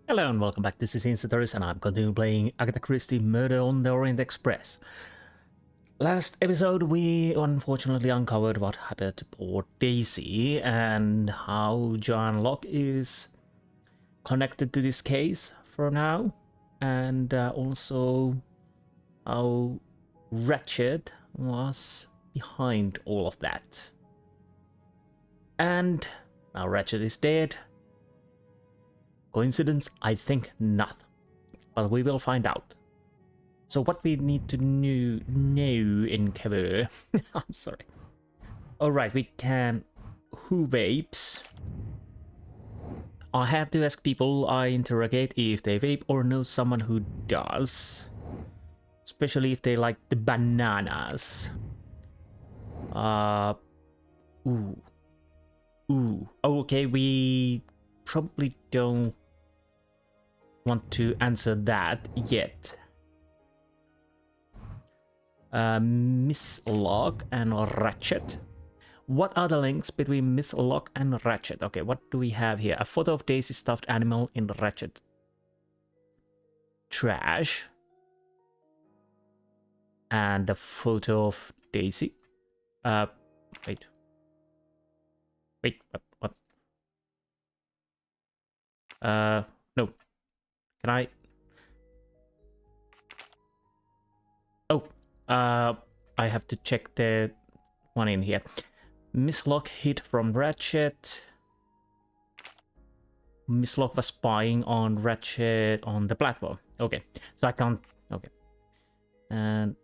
Hello and welcome back, this is Insti and I'm continuing playing Agatha Christie Murder on the Orient Express. Last episode we unfortunately uncovered what happened to poor Daisy and how John Locke is connected to this case for now, and also how Ratchet was behind all of that. And now Ratchet is dead. Coincidence? I think not, but we will find out. So what we need to know in cover. I'm sorry. Alright, we can... Who vapes? I have to ask people I interrogate if they vape or know someone who does. Especially if they like the bananas. Ooh. Okay, we probably don't want to answer that yet. Miss Locke and Ratchet. What are the links between Miss Locke and Ratchet? Okay, what do we have here? A photo of Daisy's stuffed animal in Ratchet trash. And a photo of Daisy. Wait, what? No. Can I? Oh, I have to check the one in here. Miss Locke hid from Ratchet. Miss Locke was spying on Ratchet on the platform. Okay, so I can't. Okay, and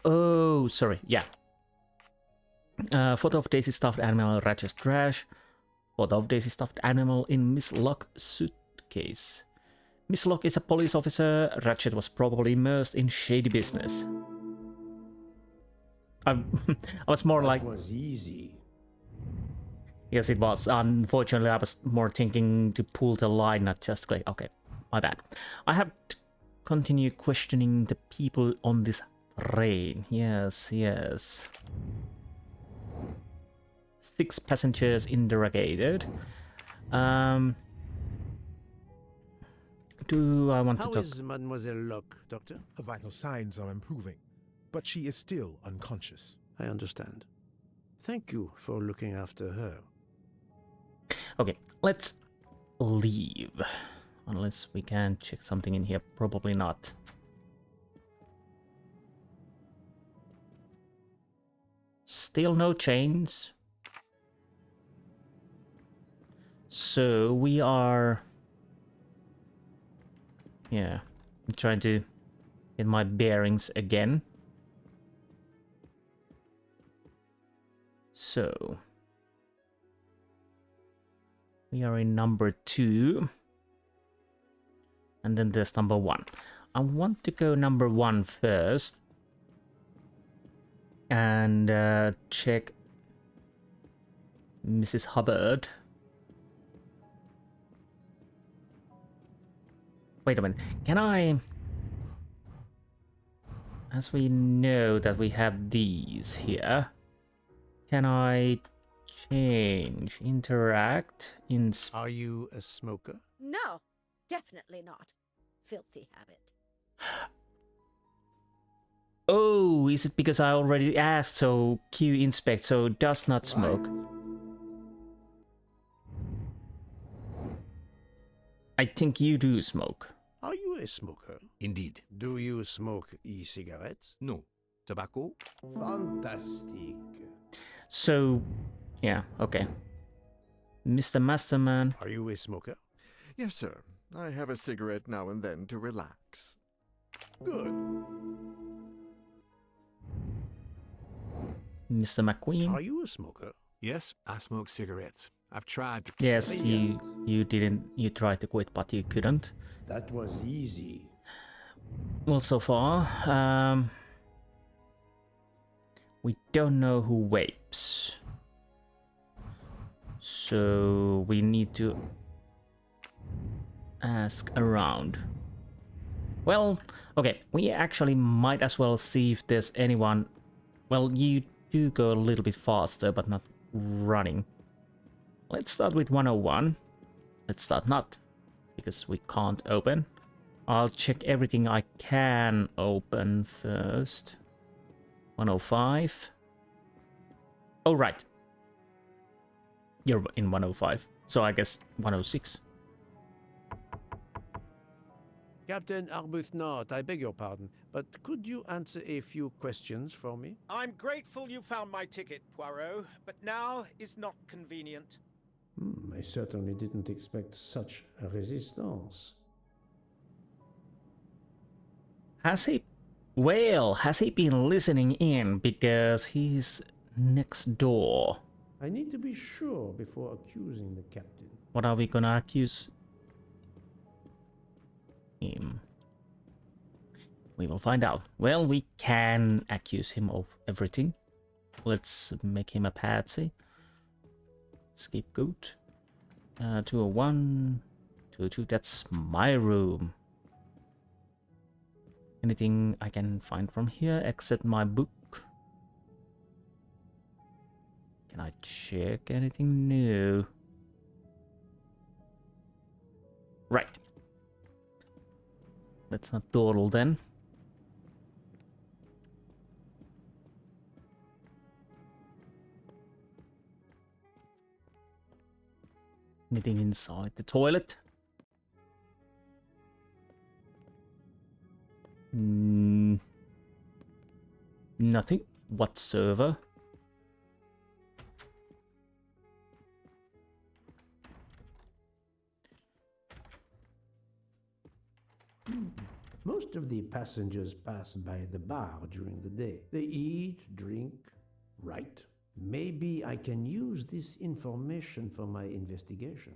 oh, sorry. Yeah. Photo of Daisy stuffed animal in Ratchet's trash. Photo of Daisy stuffed animal in Miss Locke's suitcase. Miss Locke is a police officer. Ratchet was probably immersed in shady business. I was more like... That was easy. Yes, it was. Unfortunately, I was more thinking to pull the line, not just click. Okay, my bad. I have to continue questioning the people on this train. Yes. 6 passengers interrogated. Do I want to talk? How is Mademoiselle Locke, Doctor? Her vital signs are improving, but she is still unconscious. I understand. Thank you for looking after her. Okay, let's leave. Unless we can check something in here. Probably not. Still no chains. So we are... Yeah, I'm trying to get my bearings again. So we are in number 2. And then there's number 1. I want to go number 1 first. And check Mrs. Hubbard. Wait a minute, can I... As we know that we have these here, can I change, interact, Are you a smoker? No, definitely not. Filthy habit. Oh, is it because I already asked, so Q inspect, so does not smoke. I think you do smoke. Are you a smoker? Indeed. Do you smoke e-cigarettes? No. Tobacco? Fantastic. So, yeah, okay. Mr. Masterman. Are you a smoker? Yes, sir. I have a cigarette now and then to relax. Good. Mr. McQueen. Are you a smoker? Yes, I smoke cigarettes. I've tried to... Yes, you didn't. You tried to quit, but you couldn't. That was easy. Well, so far, we don't know who vapes. So we need to ask around. Well, okay, we actually might as well see if there's anyone... Well, you do go a little bit faster, but not running. Let's start with 101. Let's start not, because we can't open. I'll check everything I can open first. 105. Oh, right. You're in 105. So I guess 106. Captain Arbuthnot, I beg your pardon, but could you answer a few questions for me? I'm grateful you found my ticket, Poirot, but now is not convenient. I certainly didn't expect such a resistance. Has he... Well, has he been listening in? Because he's next door. I need to be sure before accusing the captain. What are we gonna accuse him? We will find out. Well, we can accuse him of everything. Let's make him a patsy. Scapegoat. 201. 202. That's my room. Anything I can find from here except my book? Can I check anything new? Right. Let's not dawdle then. Anything inside the toilet? Nothing whatsoever. Most of the passengers pass by the bar during the day. They eat, drink, write. Maybe I can use this information for my investigation.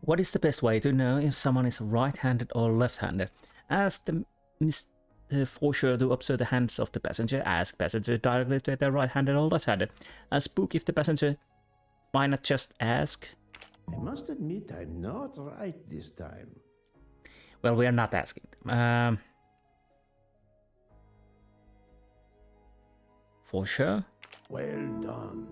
What is the best way to know if someone is right-handed or left-handed? Ask the Mr. Forshire to observe the hands of the passenger. Ask passengers directly if they're right-handed or left-handed. Ask Book if the passenger... Why not just ask? I must admit I'm not right this time. Well, we are not asking them. Forshire? Well done.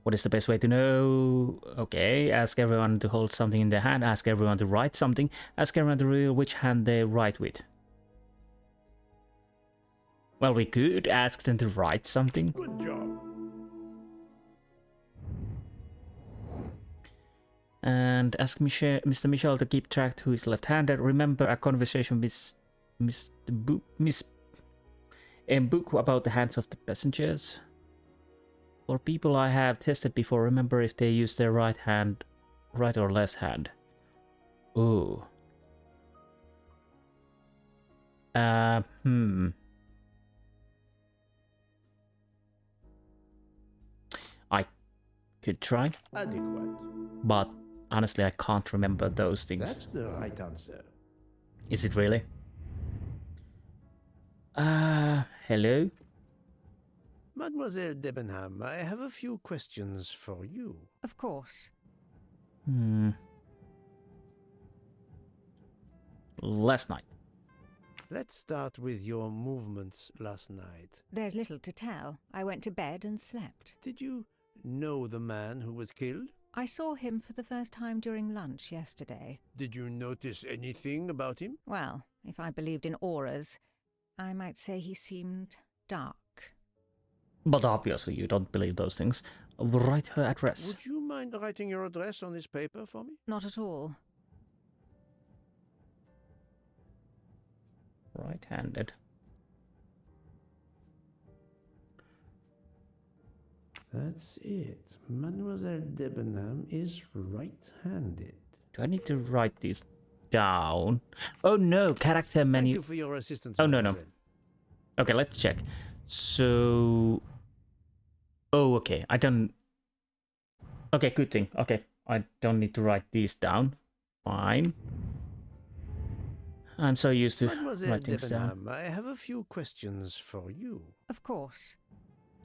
What is the best way to know? Okay, ask everyone to hold something in their hand. Ask everyone to write something. Ask everyone to reveal which hand they write with. Well, we could ask them to write something. Good job. And ask Mr. Michel to keep track who is left-handed. Remember a conversation with Miss Book about the hands of the passengers. For people I have tested before, remember if they use their right or left hand. Ooh. I could try. Adequate. But honestly, I can't remember those things. That's the right answer. Is it really? Hello? Mademoiselle Debenham, I have a few questions for you. Of course. Last night. Let's start with your movements last night. There's little to tell. I went to bed and slept. Did you know the man who was killed? I saw him for the first time during lunch yesterday. Did you notice anything about him? Well, if I believed in auras, I might say he seemed dark. But obviously you don't believe those things. Write her address. Would you mind writing your address on this paper for me? Not at all. Right-handed. That's it. Mademoiselle Debenham is right-handed. Do I need to write this down? Oh no, character menu. Thank you for your assistance. Oh, no. mademoiselle. Okay, let's check. So... Oh, okay. I don't... Okay, good thing. Okay, I don't need to write these down. Fine. I'm so used to Mademoiselle writing down. Debenham, I have a few questions for you. Of course.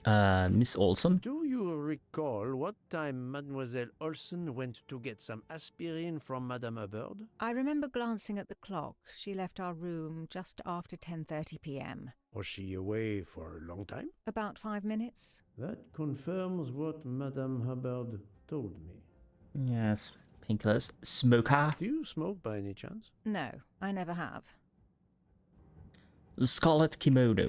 Miss Olson? Do you recall what time Mademoiselle Olsen went to get some aspirin from Madame Hubbard? I remember glancing at the clock. She left our room just after 10:30 p.m. Was she away for a long time? About 5 minutes. That confirms what Madame Hubbard told me. Yes. Painkillers. Smoker. Do you smoke by any chance? No, I never have. Scarlet kimono.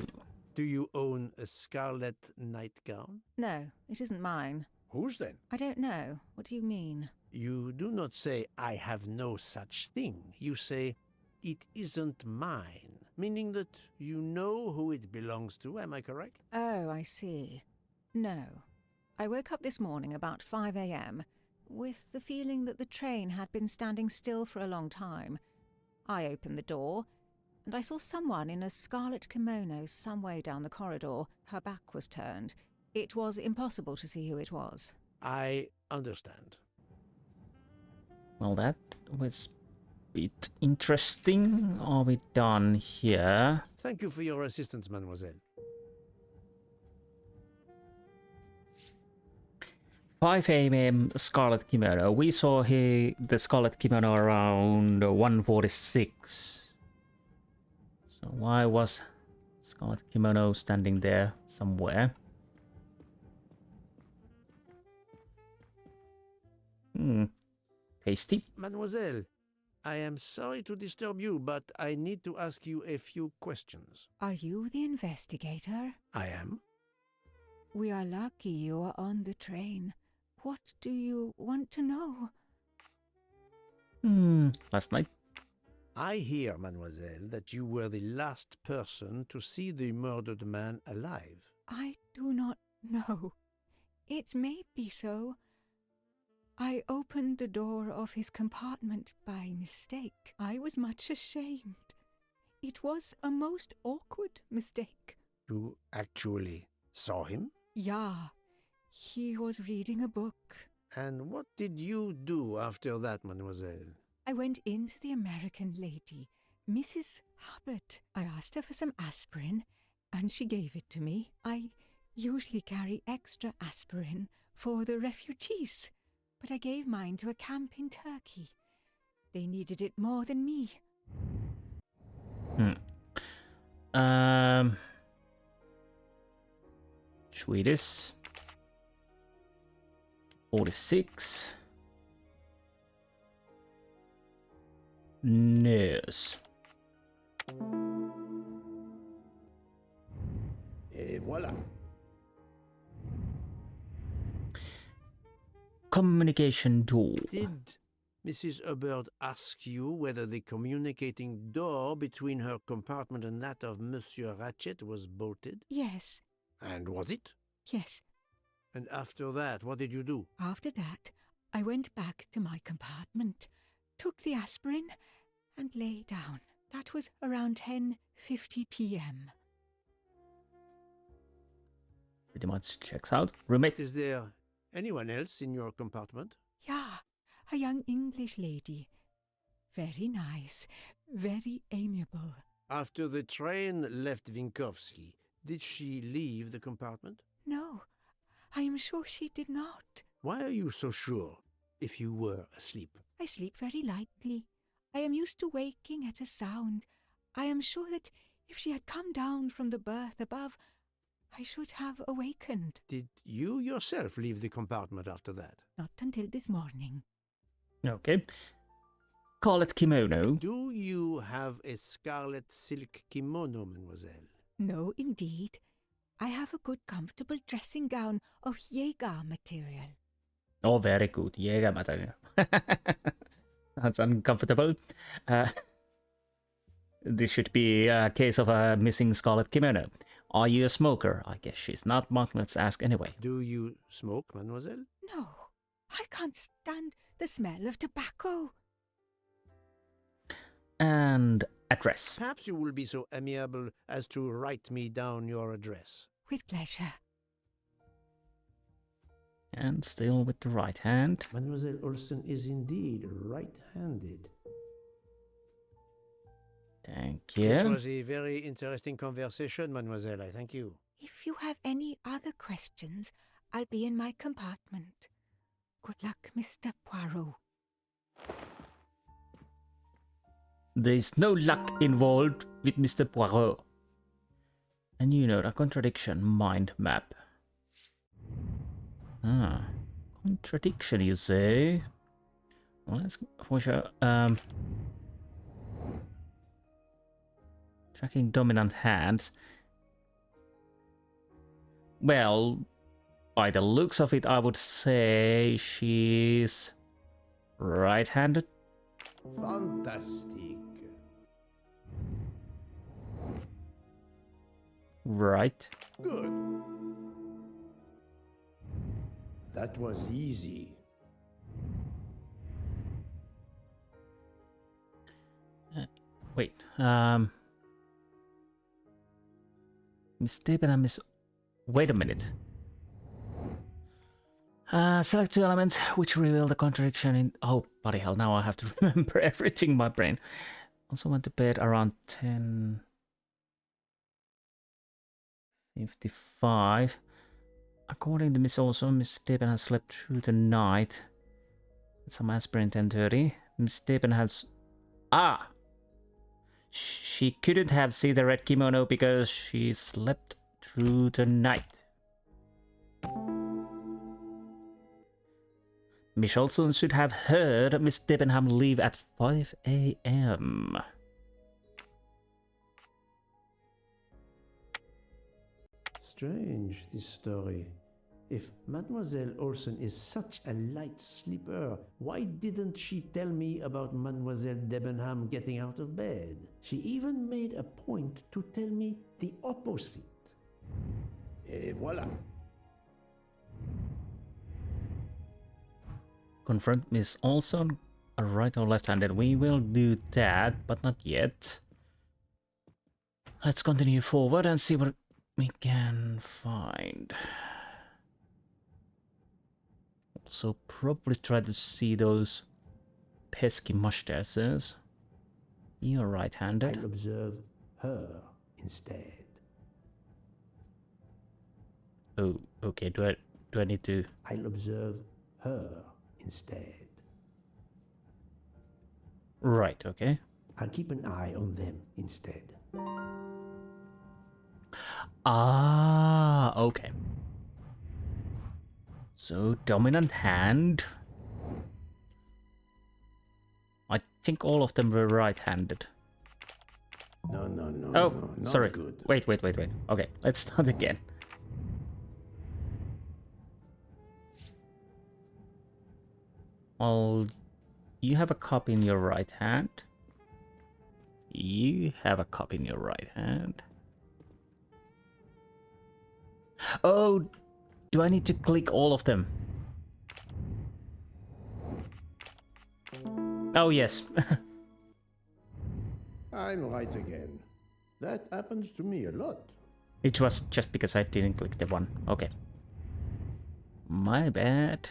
Do you own a scarlet nightgown? No, it isn't mine. Whose then? I don't know. What do you mean? You do not say, I have no such thing. You say, it isn't mine, meaning that you know who it belongs to, am I correct? Oh, I see. No. I woke up this morning about 5 a.m. with the feeling that the train had been standing still for a long time. I opened the door, and I saw someone in a scarlet kimono some way down the corridor. Her back was turned. It was impossible to see who it was. I understand. Well, that was a bit interesting. Are we done here? Thank you for your assistance, mademoiselle. 5 a.m. Scarlet Kimono. We saw the Scarlet Kimono around 1:46. So why was Scarlet Kimono standing there somewhere? Tasty. Mademoiselle, I am sorry to disturb you, but I need to ask you a few questions. Are you the investigator? I am. We are lucky you are on the train. What do you want to know? Last night. I hear, mademoiselle, that you were the last person to see the murdered man alive. I do not know. It may be so. I opened the door of his compartment by mistake. I was much ashamed. It was a most awkward mistake. You actually saw him? Yeah, he was reading a book. And what did you do after that, mademoiselle? I went in to the American lady, Mrs. Hubbard. I asked her for some aspirin, and she gave it to me. I usually carry extra aspirin for the refugees, but I gave mine to a camp in Turkey. They needed it more than me. Swedish. 46. Nurse. Et voilà. Communication door. Did Mrs. Hubbard ask you whether the communicating door between her compartment and that of Monsieur Ratchet was bolted? Yes, And was it? yes. And after that, what did you do? After that, I went back to my compartment, took the aspirin, and lay down. That was around 10:50 p.m. Pretty much checks out. Roommate. Is there anyone else in your compartment? Yeah, a young English lady. Very nice, very amiable. After the train left Vinkovsky, did she leave the compartment? No, I am sure she did not. Why are you so sure if you were asleep? I sleep very lightly. I am used to waking at a sound. I am sure that if she had come down from the berth above, I should have awakened. Did you yourself leave the compartment after that? Not until this morning. Okay. Scarlet kimono. Do you have a scarlet silk kimono, mademoiselle? No, indeed. I have a good comfortable dressing gown of Jaeger material. Oh, very good. Jäger material. That's uncomfortable. This should be a case of a missing scarlet kimono. Are you a smoker? I guess she's not, but let's ask anyway. Do you smoke, mademoiselle? No, I can't stand the smell of tobacco. And address. Perhaps you will be so amiable as to write me down your address. With pleasure. And still with the right hand. Mademoiselle Olsen is indeed right-handed. Thank This you. was a very interesting conversation, mademoiselle. I thank you. If you have any other questions, I'll be in my compartment. Good luck, Mr. Poirot. There's no luck involved with Mr. Poirot. And you know, a contradiction mind map. Ah, contradiction, you say? Well, that's for sure. Tracking dominant hands. Well, by the looks of it, I would say she's right-handed. Fantastic. Right. Good. That was easy. Wait. Miss Debenham is... Wait a minute. Select 2 elements which reveal the contradiction in... Oh, bloody hell, now I have to remember everything in my brain. Also went to bed around 10:55. According to Miss Olson, Miss Debenham has slept through the night. Some aspirin 10:30. Miss Debenham has... Ah! She couldn't have seen the red kimono because she slept through the night. Miss Olson should have heard Miss Debenham leave at 5 a.m. Strange, this story. If Mademoiselle Olson is such a light sleeper, why didn't she tell me about Mademoiselle Debenham getting out of bed? She even made a point to tell me the opposite. Et voilà. Confront Miss Olson, a right or left-handed. We will do that, but not yet. Let's continue forward and see what we can find. Also, probably try to see those pesky mustaches. You're right-handed. I'll observe her instead. Oh, okay. Do I need to? I'll observe her instead. Right. Okay. I'll keep an eye on them instead. Ah. Okay. So dominant hand. I think all of them were right-handed. No, no, no. Oh, no, not sorry. good. Wait. Okay, let's start again. Well, you have a cup in your right hand. You have a cup in your right hand. Oh, do I need to click all of them? Oh, yes. I'm right again. That happens to me a lot. It was just because I didn't click the one. Okay. My bad.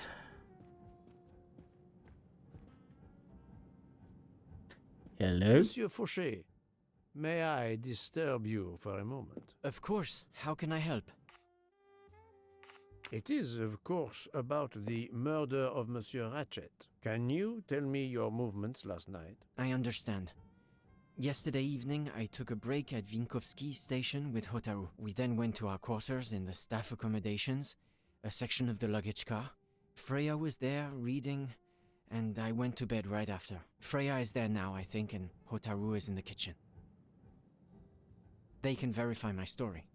Hello? Monsieur Fauché, may I disturb you for a moment? Of course. How can I help? It is, of course, about the murder of Monsieur Ratchet. Can you tell me your movements last night? I understand. Yesterday evening, I took a break at Vinkovsky station with Hotaru. We then went to our quarters in the staff accommodations, a section of the luggage car. Freya was there, reading, and I went to bed right after. Freya is there now, I think, and Hotaru is in the kitchen. They can verify my story.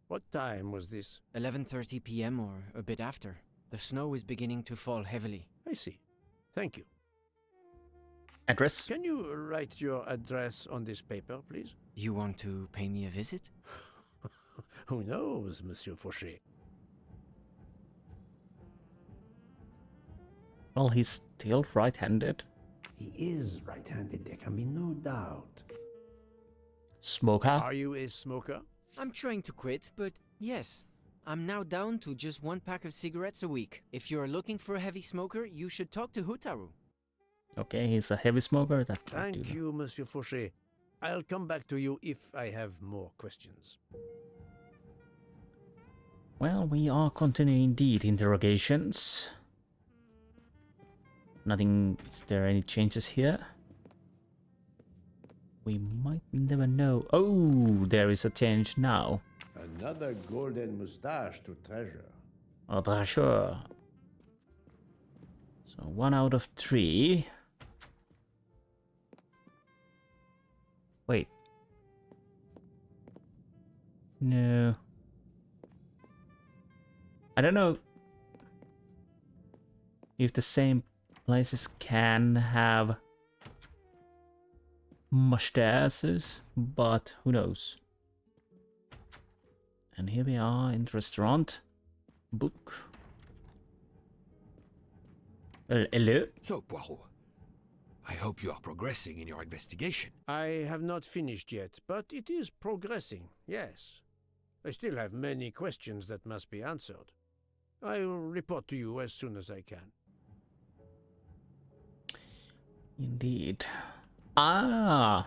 What time was this? 11:30 p.m. or a bit after. The snow is beginning to fall heavily. I see. Thank you. Address? Can you write your address on this paper, please? You want to pay me a visit? Who knows, Monsieur Fauché? Well, he's still right-handed. He is right-handed, there can be no doubt. Smoker? Are you a smoker? I'm trying to quit, but yes. I'm now down to just 1 pack of cigarettes a week. If you're looking for a heavy smoker, you should talk to Hotaru. Okay, he's a heavy smoker. That Thank you, Monsieur Fauché. I'll come back to you if I have more questions. Well, we are continuing indeed interrogations. Nothing. Is there any changes here? We might never know. Oh, there is a change now. Another golden mustache to treasure. Oh, treasure. So 1 out of 3. Wait. No. I don't know if the same places can have mustaches, but who knows. And here we are in the restaurant. Book. Hello? So, Poirot, I hope you are progressing in your investigation. I have not finished yet, but it is progressing, yes. I still have many questions that must be answered. I will report to you as soon as I can. Indeed. Ah!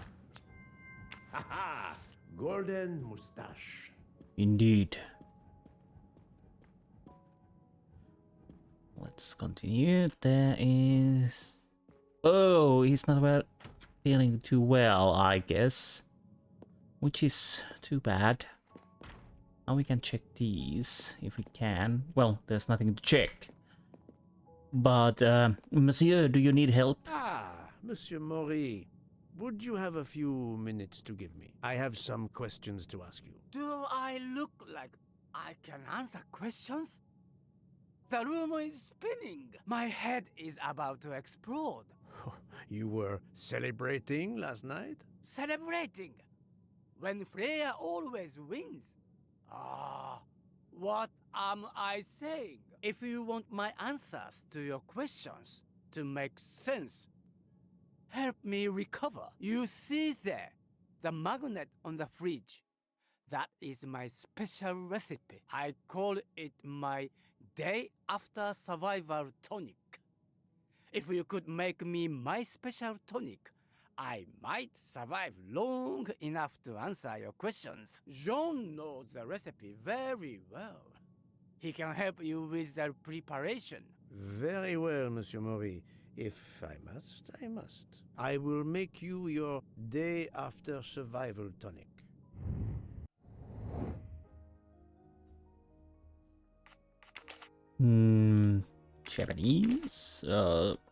Haha! Golden mustache. Indeed. Let's continue. There is... Oh, he's not well, feeling too well, I guess. Which is too bad. Now we can check these, if we can. Well, there's nothing to check. But, Monsieur, do you need help? Ah, Monsieur Maury. Would you have a few minutes to give me? I have some questions to ask you. Do I look like I can answer questions? The room is spinning. My head is about to explode. You were celebrating last night? Celebrating? When Freya always wins. Ah, what am I saying? If you want my answers to your questions to make sense, help me recover. You see there, the magnet on the fridge. That is my special recipe. I call it my day after survival tonic. If you could make me my special tonic, I might survive long enough to answer your questions. Jean knows the recipe very well. He can help you with the preparation. Very well, Monsieur Maury. If I must, I must. I will make you your day after survival tonic. Japanese.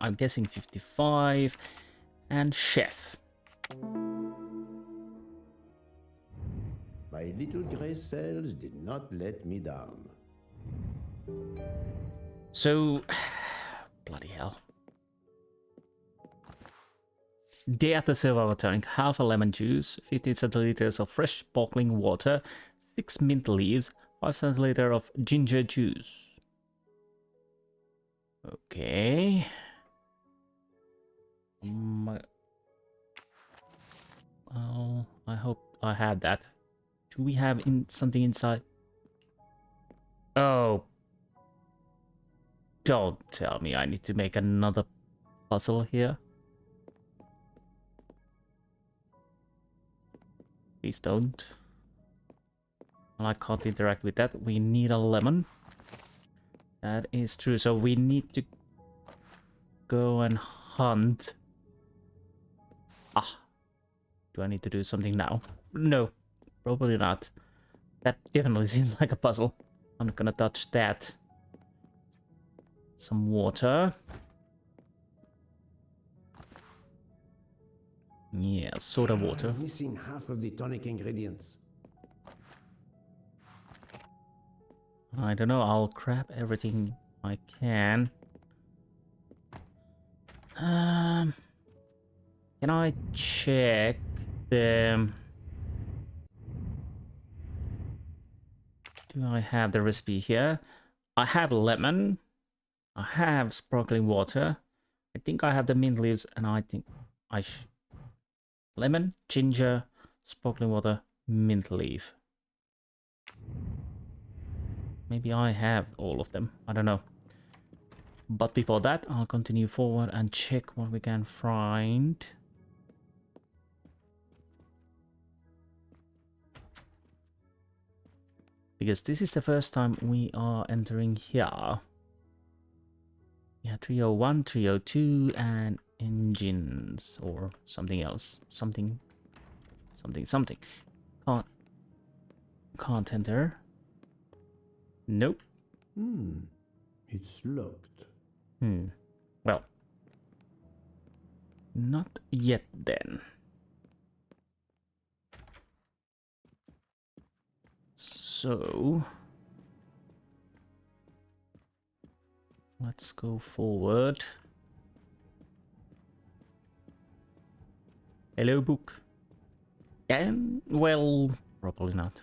I'm guessing 55. And chef. My little gray cells did not let me down. So, bloody hell. Day after survival tonic, half a lemon juice, 15 centiliters of fresh sparkling water, 6 mint leaves, 5 centiliters of ginger juice. Okay. Well, I hope I had that. Do we have something inside? Oh. Don't tell me I need to make another puzzle here. Please don't. Well, I can't interact with that. We need a lemon. That is true. So we need to go and hunt. Ah. Do I need to do something now? No. Probably not. That definitely seems like a puzzle. I'm not gonna touch that. Some water. Yeah, soda water. Missing half of the tonic ingredients. I don't know, I'll grab everything I can. Can I check the... Do I have the recipe here? I have lemon. I have sparkling water. I think I have the mint leaves, and I think I lemon, ginger, sparkling water, mint leaf. Maybe I have all of them. I don't know. But before that, I'll continue forward and check what we can find. Because this is the first time we are entering here. Yeah, 301, 302, and engines, or something else. Something. Can't enter. Nope. It's locked. Well. Not yet then. So let's go forward. Hello, book. And well, probably not.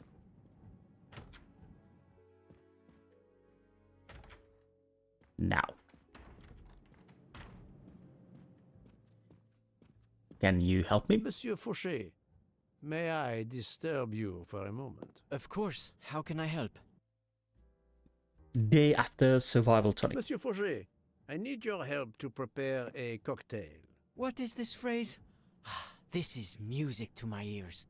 Now. Can you help me? Monsieur Fauché, may I disturb you for a moment? Of course. How can I help? Day after survival tonic. Monsieur Fauché, I need your help to prepare a cocktail. What is this phrase? This is music to my ears.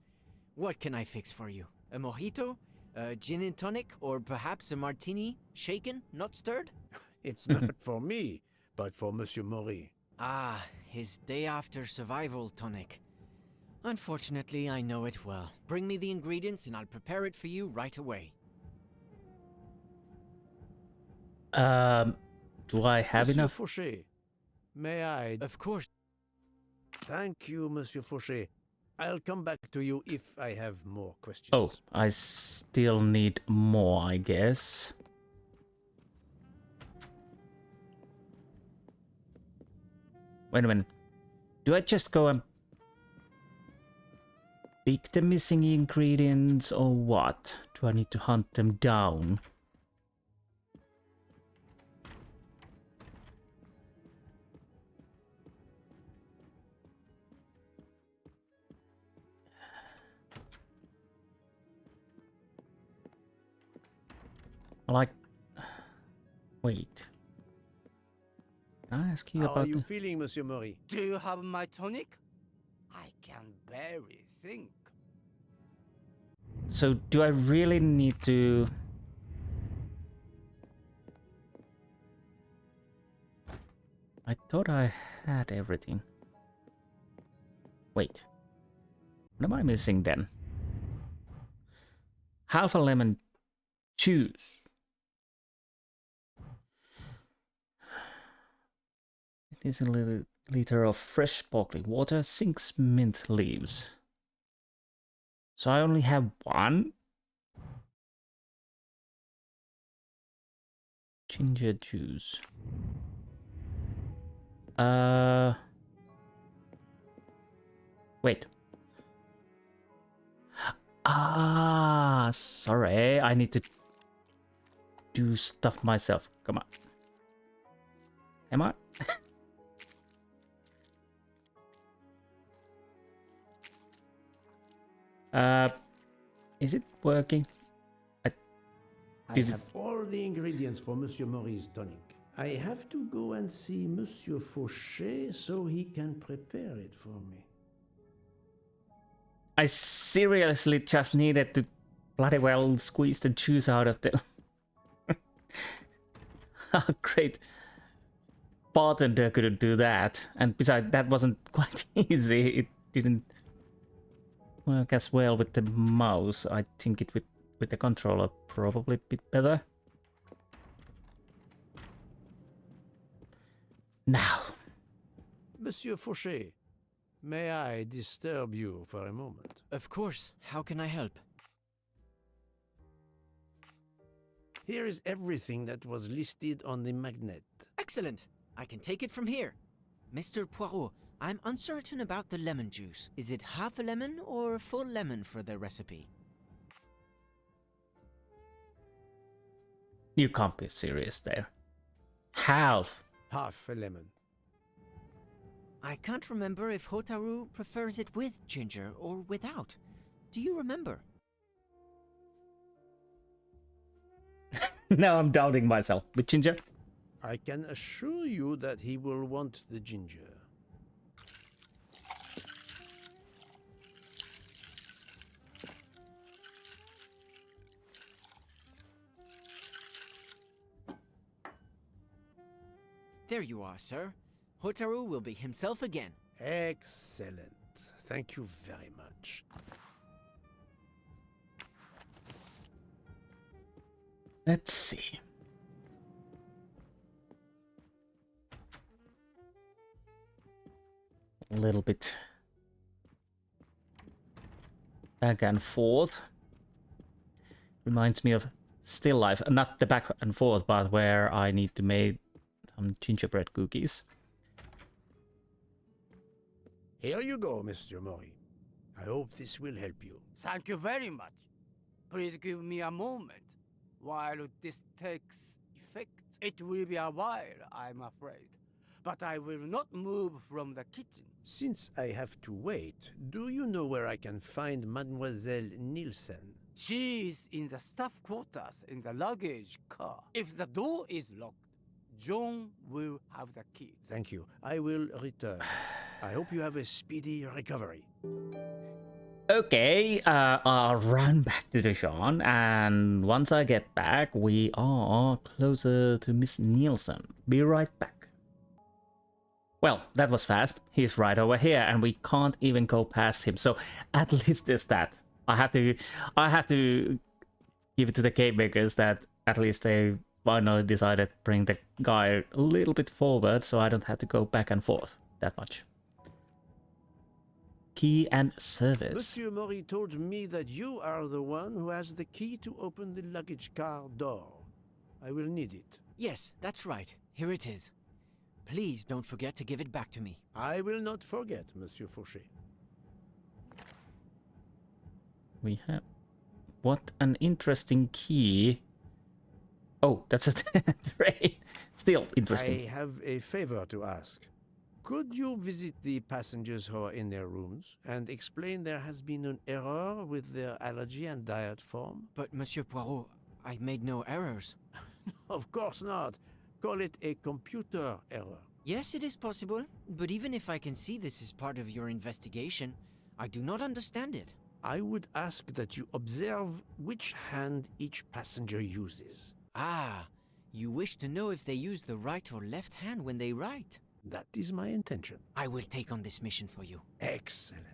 What can I fix for you? A mojito? A gin and tonic? Or perhaps a martini? Shaken, not stirred? It's not for me, but for Monsieur Maury. Ah, his day after survival tonic. Unfortunately, I know it well. Bring me the ingredients and I'll prepare it for you right away. Do I have Monsieur enough? Fauché, may I? Of course. Thank you, Monsieur Fauché. I'll come back to you if I have more questions. Oh, I still need more, I guess. Wait a minute. Do I just go and pick the missing ingredients or what? Do I need to hunt them down? Like, wait. Can I ask you How about are you the... feeling, Monsieur Maury? Do you have my tonic? I can barely think. So, do I really need to... I thought I had everything. Wait. What am I missing then? Half a lemon juice. It is a little liter of fresh sparkling water, 6 mint leaves. So I only have one. Ginger juice. Wait. Ah, sorry. I need to do stuff myself. Come on. Am I? Is it working? I have all the ingredients for Monsieur Maury's tonic. I have to go and see Monsieur Fauché so he can prepare it for me. I seriously just needed to bloody well squeeze the juice out of the... How great bartender couldn't do that. And besides, that wasn't quite easy. It didn't work as well with the mouse. I think it with the controller probably a bit better. Now. Monsieur Fauché, may I disturb you for a moment? Of course. How can I help? Here is everything that was listed on the magnet. Excellent. I can take it from here. Mr. Poirot, I'm uncertain about the lemon juice. Is it half a lemon or a full lemon for the recipe? You can't be serious there. Half. Half a lemon. I can't remember if Hotaru prefers it with ginger or without. Do you remember? Now I'm doubting myself. With ginger? I can assure you that he will want the ginger. There you are, sir. Hotaru will be himself again. Excellent. Thank you very much. Let's see. A little bit back and forth. Reminds me of Still Life. Not the back and forth, but where I need to make some gingerbread cookies. Here you go, Mr. Mori. I hope this will help you. Thank you very much. Please give me a moment while this takes effect. It will be a while, I'm afraid. But I will not move from the kitchen. Since I have to wait, do you know where I can find Mademoiselle Nielsen? She is in the staff quarters in the luggage car. If the door is locked, John will have the key. Thank you. I will return. I hope you have a speedy recovery. Okay, I'll run back to the Jean, and once I get back, we are closer to Miss Nielsen. Be right back. Well, that was fast. He's right over here, and we can't even go past him. So at least there's that. I have to give it to the game makers that at least they finally decided to bring the guy a little bit forward, so I don't have to go back and forth that much. Key and service. Monsieur Mori told me that you are the one who has the key to open the luggage car door. I will need it. Yes, that's right. Here it is. Please don't forget to give it back to me. I will not forget, Monsieur Fauché. We have... What an interesting key. Oh, that's a train. Still interesting. I have a favor to ask. Could you visit the passengers who are in their rooms and explain there has been an error with their allergy and diet form? But, Monsieur Poirot, I made no errors. Of course not. Call it a computer error. Yes, it is possible, but even if I can see this is part of your investigation, I do not understand it. I would ask that you observe which hand each passenger uses. Ah, you wish to know if they use the right or left hand when they write? That is my intention. I will take on this mission for you. Excellent.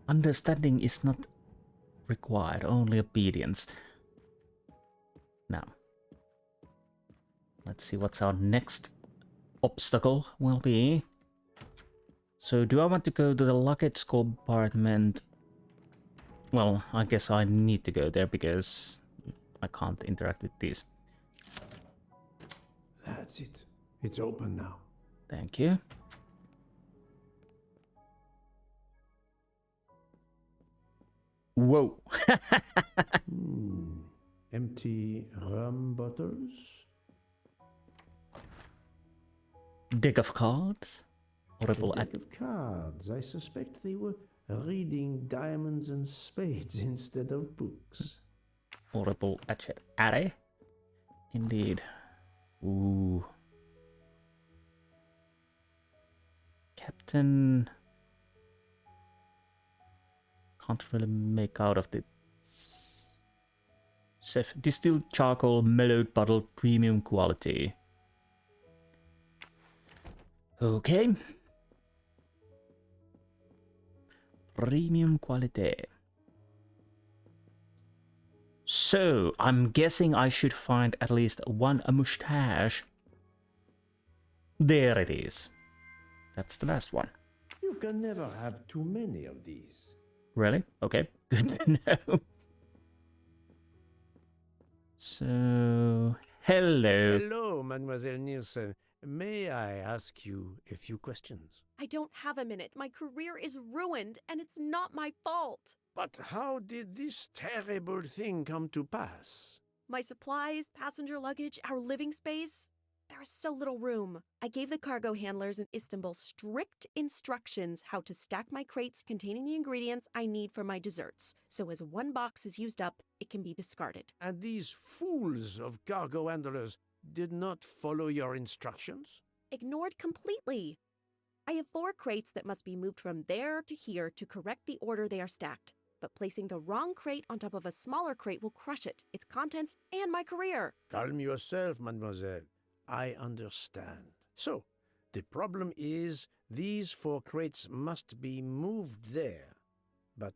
Understanding is not required, only obedience. Now, let's see what's our next obstacle will be. So do I want to go to the luggage compartment? Well, I guess I need to go there because I can't interact with these. That's it. It's open now. Thank you. Whoa. Empty rum bottles? Deck of cards. Horrible A deck of cards. I suspect they were reading diamonds and spades instead of books. Horrible attic. Indeed. Ooh. Captain. Can't really make out of the chef. Distilled charcoal, mellowed bottle, premium quality. Okay. Premium quality. So, I'm guessing I should find at least one mustache. There it is. That's the last one. You can never have too many of these. Really? Okay. Good to know. So, hello. Hello, Mademoiselle Nielsen. May I ask you a few questions? I don't have a minute. My career is ruined, and it's not my fault. But how did this terrible thing come to pass? My supplies, passenger luggage, our living space. There is so little room. I gave the cargo handlers in Istanbul strict instructions how to stack my crates containing the ingredients I need for my desserts. So as one box is used up, it can be discarded. And these fools of cargo handlers did not follow your instructions? Ignored completely. I have 4 crates that must be moved from there to here to correct the order they are stacked. But placing the wrong crate on top of a smaller crate will crush it, its contents, and my career. Calm yourself, mademoiselle. I understand. So, the problem is these 4 crates must be moved there, but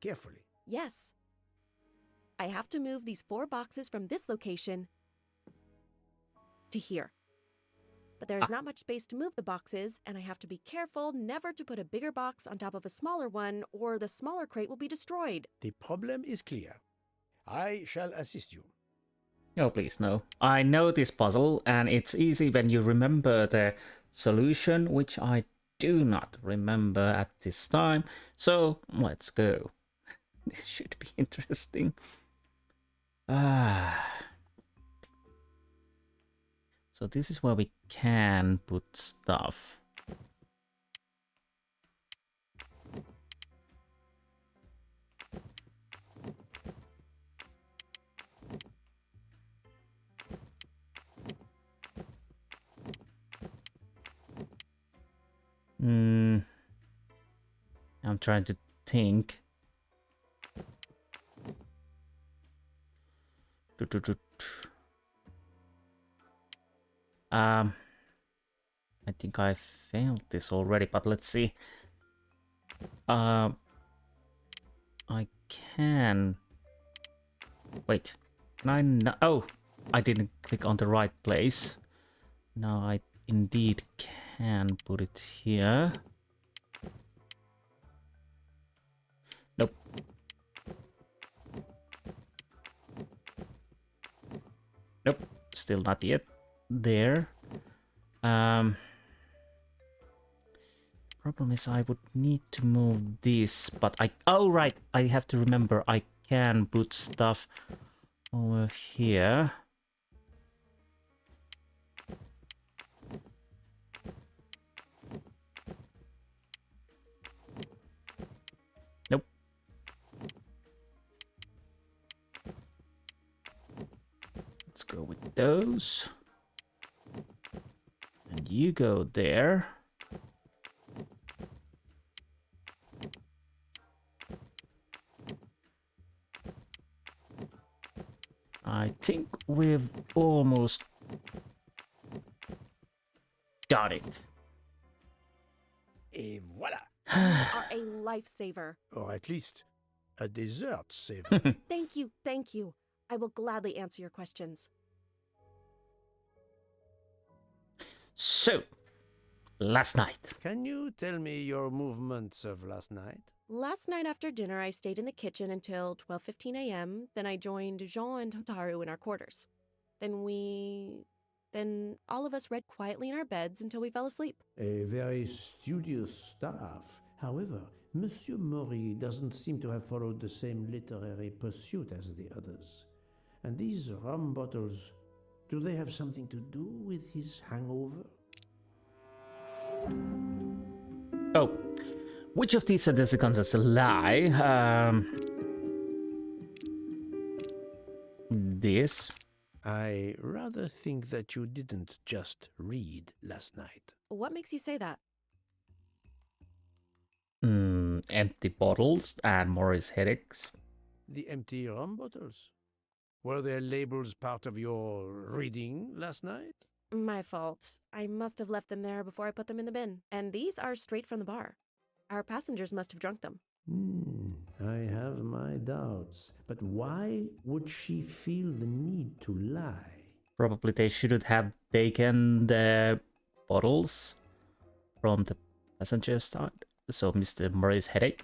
carefully. Yes. I have to move these 4 boxes from this location to here. But there is not much space to move the boxes, and I have to be careful never to put a bigger box on top of a smaller one, or the smaller crate will be destroyed. The problem is clear. I shall assist you. Oh, please, no. I know this puzzle, and it's easy when you remember the solution, which I do not remember at this time. So, let's go. This should be interesting. So this is where we can put stuff. I'm trying to think. I think I failed this already, but let's see. I can... Wait, can I... Oh, I didn't click on the right place. Now I indeed can put it here. Nope. Nope, still not yet. There. Problem is I would need to move this, but oh right, I have to remember I can put stuff over here. Nope. Let's go with those. And you go there. I think we've almost got it. Et voilà! You are a lifesaver. Or at least a dessert saver. Thank you, thank you. I will gladly answer your questions. So, last night. Can you tell me your movements of last night? Last night after dinner, I stayed in the kitchen until 12:15 a.m. Then I joined Jean and Hotaru in our quarters. Then all of us read quietly in our beds until we fell asleep. A very studious staff. However, Monsieur Mori doesn't seem to have followed the same literary pursuit as the others. And these rum bottles, do they have something to do with his hangover? Oh, which of these sentences contains a lie? This. I rather think that you didn't just read last night. What makes you say that? Empty bottles and Morris headaches. The empty rum bottles. Were their labels part of your reading last night? My fault. I must have left them there before I put them in the bin. And these are straight from the bar. Our passengers must have drunk them. I have my doubts. But why would she feel the need to lie? Probably they shouldn't have taken the bottles from the passenger side. So Mr. Murray's headache.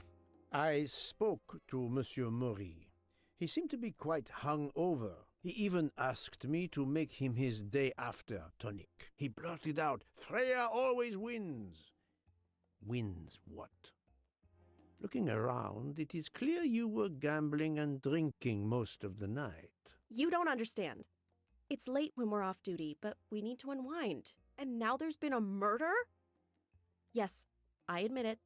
I spoke to Monsieur Mori. He seemed to be quite hungover. He even asked me to make him his day after tonic. He blurted out, "Freya always wins." Wins what? Looking around, it is clear you were gambling and drinking most of the night. You don't understand. It's late when we're off duty, but we need to unwind. And now there's been a murder? Yes, I admit it.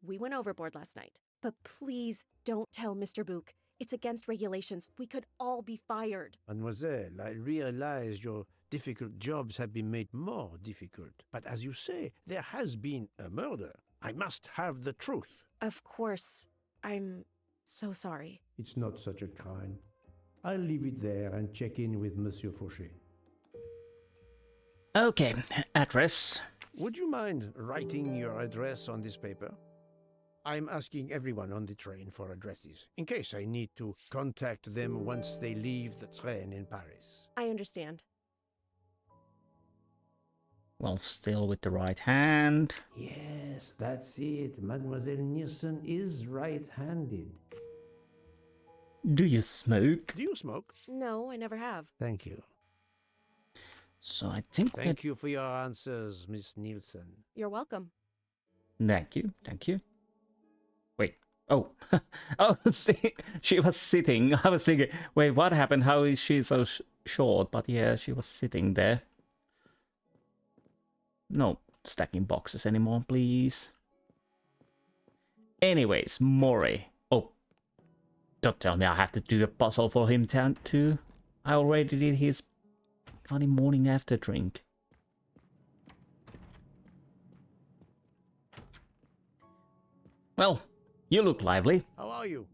We went overboard last night. But please don't tell Mr. Book. It's against regulations. We could all be fired. Mademoiselle, I realize your difficult jobs have been made more difficult. But as you say, there has been a murder. I must have the truth. Of course. I'm so sorry. It's not such a crime. I'll leave it there and check in with Monsieur Fauché. Okay, address. Would you mind writing your address on this paper? I'm asking everyone on the train for addresses, in case I need to contact them once they leave the train in Paris. I understand. Well, still with the right hand. Yes, that's it. Mademoiselle Nielsen is right-handed. Do you smoke? Do you smoke? No, I never have. Thank you. So I think Thank you for your answers, Miss Nielsen. You're welcome. Thank you, thank you. Wait, oh, oh, see, she was sitting. I was thinking, wait, what happened? How is she so short? But yeah, she was sitting there. No stacking boxes anymore, please. Anyways, Maury. Oh, don't tell me I have to do a puzzle for him too. I already did his bloody morning after drink. Well, you look lively. How are you?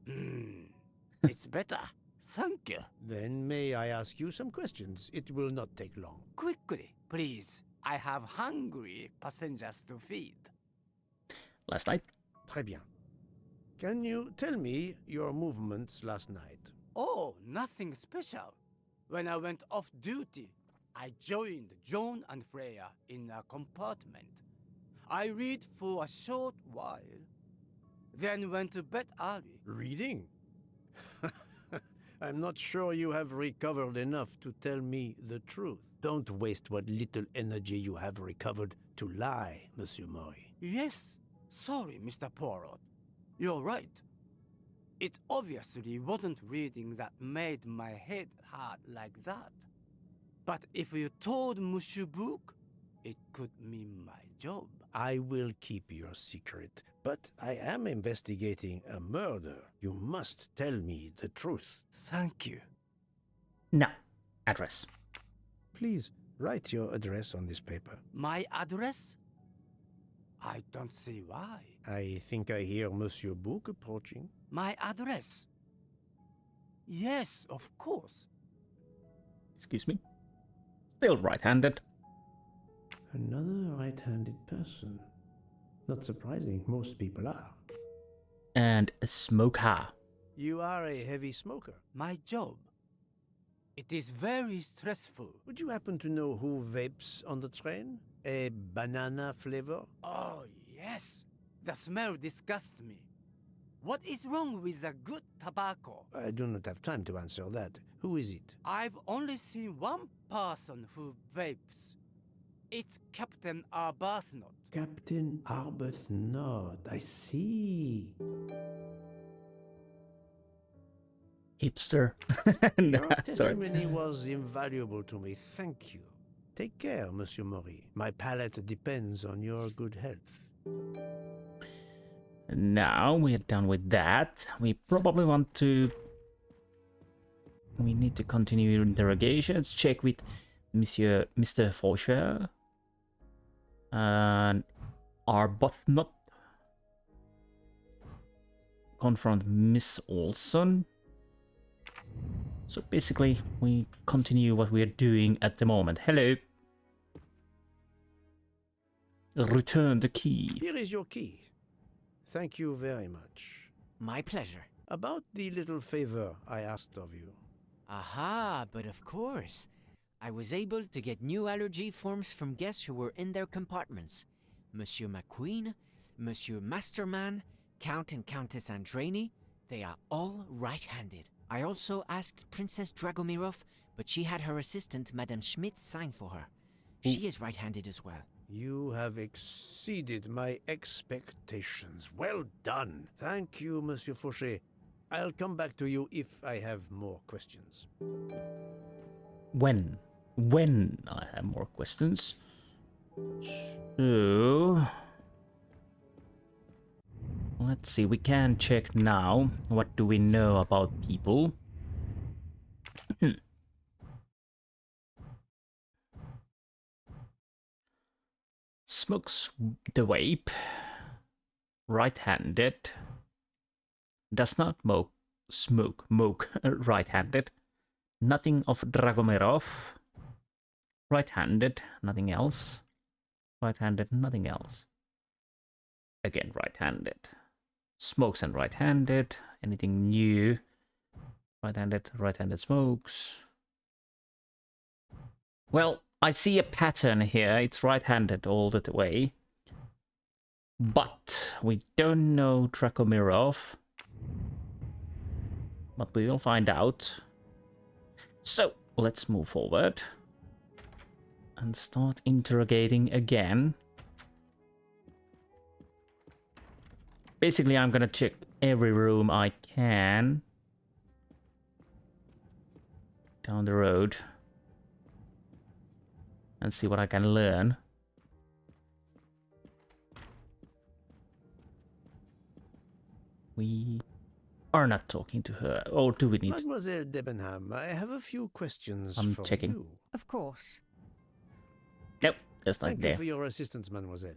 It's better. Thank you. Then may I ask you some questions? It will not take long. Quickly, please. I have hungry passengers to feed. Last night? Très bien. Can you tell me your movements last night? Oh, nothing special. When I went off duty, I joined John and Freya in a compartment. I read for a short while, then went to bed early. Reading? I'm not sure you have recovered enough to tell me the truth. Don't waste what little energy you have recovered to lie, Monsieur Maury. Yes, sorry, Mr. Poirot. You're right. It obviously wasn't reading that made my head hurt like that. But if you told Monsieur Book, it could mean my job. I will keep your secret, but I am investigating a murder. You must tell me the truth. Thank you. No. Address. Please, write your address on this paper. My address? I don't see why. I think I hear Monsieur Book approaching. My address? Yes, of course. Excuse me. Still right-handed. Another right-handed person. Not surprising, most people are. And a smoker. You are a heavy smoker. My job. It is very stressful. Would you happen to know who vapes on the train? A banana flavor? Oh, yes. The smell disgusts me. What is wrong with a good tobacco? I do not have time to answer that. Who is it? I've only seen one person who vapes. It's Captain Arbuthnot. Captain Arbuthnot. I see. Hipster. Your Sorry. testimony was invaluable to me. Thank you. Take care, Monsieur Maury. My palate depends on your good health. Now we are done with that. We probably want to... We need to continue interrogations. Check with Mr. Faucher. And Arbuthnot. Confront Miss Olson. So basically, we continue what we are doing at the moment. Hello. Return the key. Here is your key. Thank you very much. My pleasure. About the little favor I asked of you. Aha, but of course. I was able to get new allergy forms from guests who were in their compartments. Monsieur McQueen, Monsieur Masterman, Count and Countess Andreni, they are all right-handed. I also asked Princess Dragomirov, but she had her assistant, Madame Schmidt, sign for her. She is right-handed as well. You have exceeded my expectations. Well done. Thank you, Monsieur Faucher. I'll come back to you if I have more questions. When I have more questions. So... Let's see, we can check now. What do we know about people? Smokes the vape. Right-handed. Does not smoke right-handed. Nothing of Dragomirov. right-handed, nothing else. Right-handed, nothing else. Again, right-handed. Smokes and right-handed. Anything new? Right-handed smokes. Well, I see a pattern here. It's right-handed all the way. But we don't know Dracomirov. But we will find out. So, let's move forward. And start interrogating again. Basically, I'm gonna check every room I can. Down the road. And see what I can learn. We are not talking to her. Or do we need... Mademoiselle Debenham, I have a few questions I'm for checking. you. Of course. Nope, just like Thank there. you for your assistance, mademoiselle.